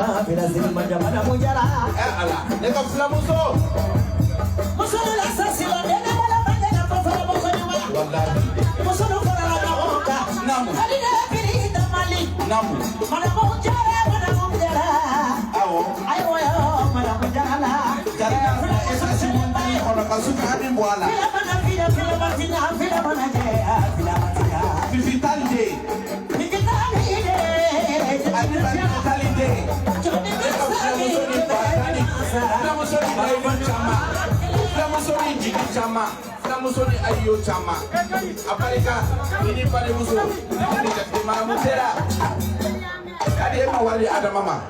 ma fila sini majamana mujara ala ne ka flamuso muso la sasila ne na wala bande na fofala muso ni wala wallahi muso no fara la hoka namu ali na kiri da mali namu mana mujara awo ayo yo mana mujara la jara esa simundi ona kasuka hadi bwala fila mana je fila matia vitalide vitalide Musoni ayo chama aparika ini pale muso ni maramutera kadi ema wali adamama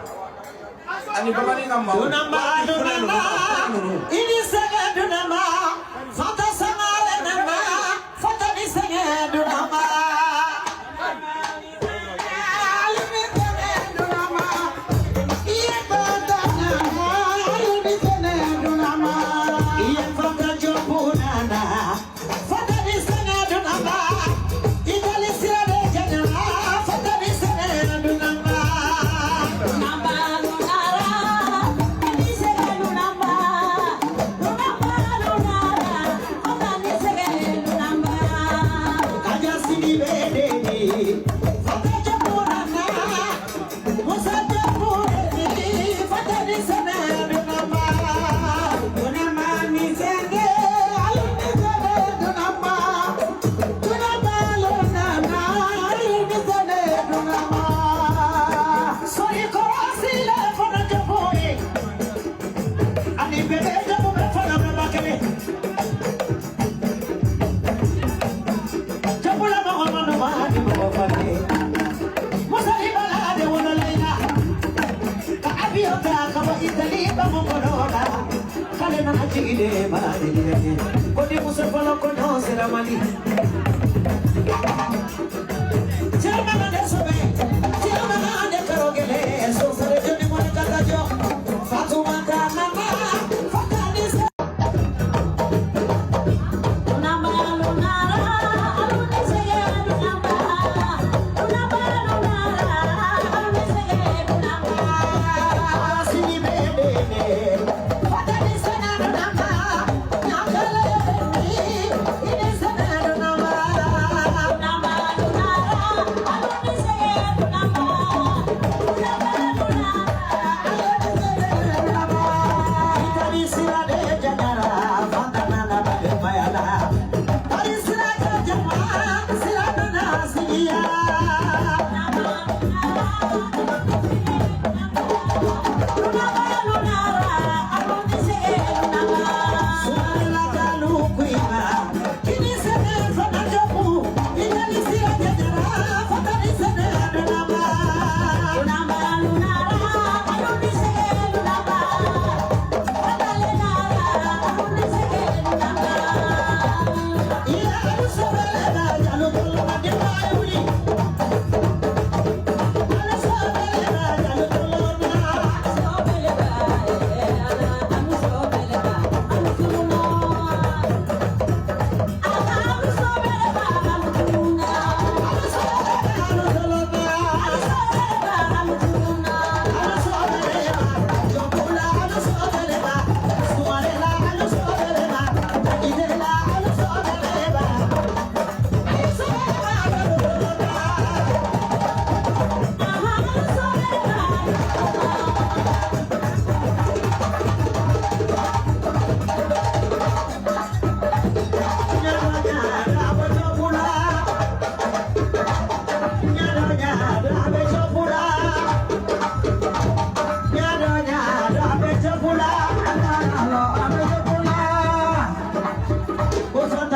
ani baba ni ngamba dunama ini sega dunama fata samale nama fata ni sega dunama Chile madre kodi musafalo kono seramali chama na sobe chama na karogele so sare joni mon katajo fatuma kana fatani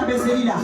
Becerrilla.